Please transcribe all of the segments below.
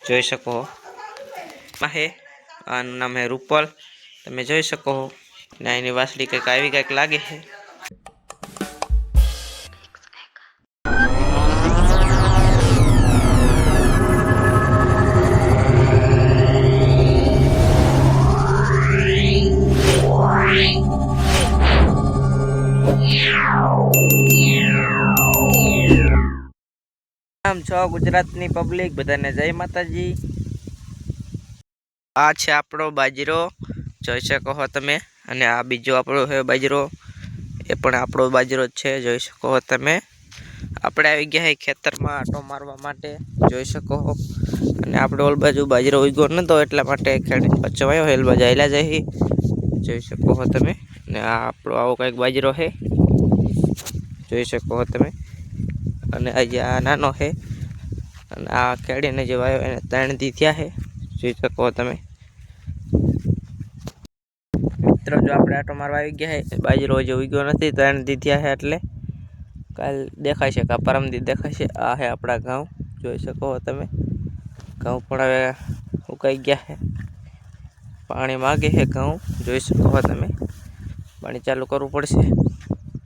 જોઈ શકો હે આનું નામ હે રૂપલ તમે જોઈ શકો ને એની વાસળી કંઈક આવી કંઈક લાગે છે। આમ છો ગુજરાતની પબ્લિક બધાને જય માતાજી। આ છે આપણો બાજરો જોઈ શકો છો તમે અને આ બીજો આપણો છે બાજરો એ પણ આપણો બાજરો છે જોઈ શકો છો તમે। આપણે આવી ગયા છે ખેતરમાં આટો મારવા માટે જોઈ શકો છો અને આપણે ઓલ બાજુ બાજરો ઉગ્યો નતો એટલા માટે ખેડીને પાછો આવ્યો હેલ બાજુ આયલા જઈ જોઈ શકો છો તમે ને આ આપણો આવો કંઈક બાજરો છે જોઈ શકો છો તમે અને આ નાનો છે અને આ ખેડીને જે વાયો એને 3 દી થયા છે જોઈ શકો તમે। મિત્રો જો આપણે આટો મારવા આવી ગયા છે બાજરો હજી ઉગ્યો નથી 3 દી થયા છે એટલે કાલ દેખાય છે કે પરમ દી દેખાય છે। આ છે આપણા ઘઉં જોઈ શકો તમે ઘઉં પણ હવે ઉકાઈ ગયા છે પાણી માગે છે ઘઉં જોઈ શકો તમે પાણી ચાલુ કરવું પડશે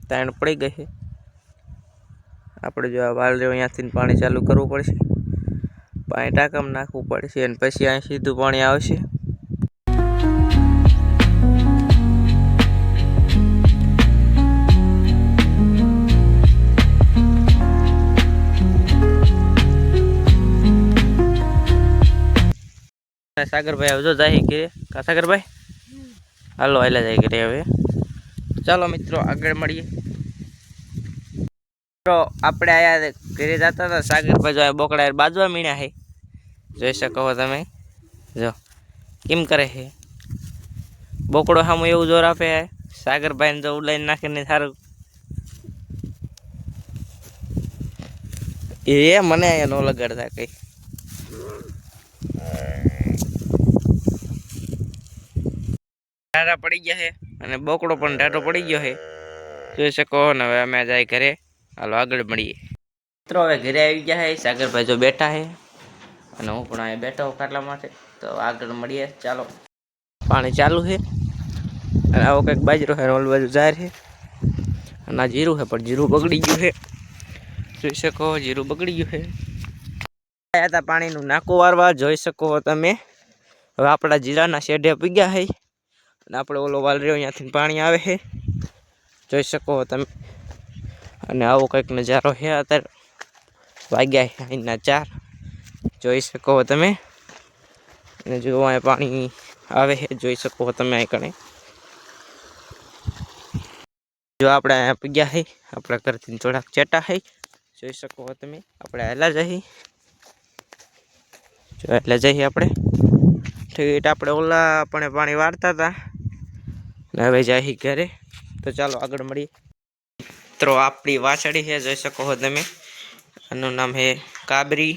3 પડી ગઈ છે આપણે જો આ વાલ રહ્યો અહીંયાથી પાણી ચાલુ કરવું પડશે પાણી ટાંકામાં નાખવું પડશે અને પછી અહીં સીધું પાણી આવશે। સાગરભાઈ આવજો જાય કે કા સાગરભાઈ હાલો આયલા જાય કે હવે ચાલો મિત્રો આગળ મળીએ। તો આપણે આયા ઘરે જતા હતા સાગરભાઈ જો બોકડા બાજવા મીણ્યા છે જોઈ શકો તમે જો કેમ કરે છે બોકડો સામું એવું જોર આપે સાગરભાઈને જો ઉડાઈને નાખીને સારું એ મને અહીંયા ન લગાડતા કઈ ઢાઢા પડી ગયા છે અને બોકડો પણ ઢાઢો પડી ગયો છે જોઈ શકો ને હવે અમે જાય ઘરે હાલો આગળ મળીએ। મિત્રો હવે ઘરે આવી ગયા છે સાગરભાઈ જો બેઠા છે અને હું પણ અહીંયા બેઠો ખાટલા માટે તો આગળ મળીએ ચાલો। પાણી ચાલુ છે અને આવો કંઈક બાજરો છે ઓલ બાજુ જાહેર છે અને આ જીરું છે પણ જીરું બગડી ગયું છે જોઈ શકો જીરું બગડી ગયું છે। આવ્યા હતા પાણીનું નાકું વારવા જોઈ શકો તમે હવે આપણા જીરાના શેઢે પીગ્યા છે અને આપણે ઓલો વાલ રહ્યો અહીંયાથી પાણી આવે છે જોઈ શકો તમે અને આવો કંઈક નજારો છે અત્યારે વાગ્યા છે અહીંના 4 જોઈ શકો તમે અને જો અહીંયા પાણી આવે છે જોઈ શકો તમે અહીં કણે જો આપણે અહીંયા પગ્યા છે આપણા ઘરથી થોડાક ચેટા છે જોઈ શકો તમે આપણે હેલા જઈએ જો એટલે જઈએ આપણે ઠીક આપણે ઓલા પણ પાણી વાળતા હતા ને હવે જઈએ ઘરે તો ચાલો આગળ મળીએ। મિત્રો આપણી વાછડી છે જોઈ શકો છો તમે આનું નામ છે કાબરી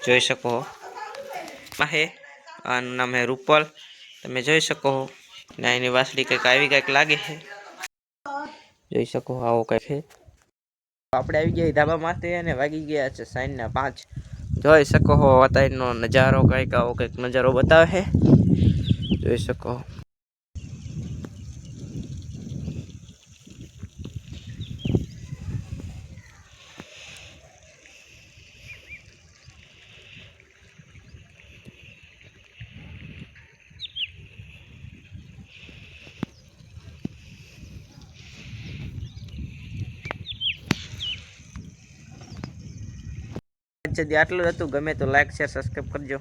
જોઈ શકો હે આનું નામ છે રૂપલ તમે જોઈ શકો ને એની વાસળી કંઈક આવી કંઈક લાગે છે જોઈ શકો આવો કંઈક છે। આપણે આવી ગયા ધાબા માથે અને વાગી ગયા છે સાંજના 5 જોઈ શકો છો અત્યારનો નજારો કંઈક આવો કંઈક નજારો બતાવે છે જોઈ શકો। આટલું હતું ગમે તો લાઈક શેર સબસ્ક્રાઈબ કરજો।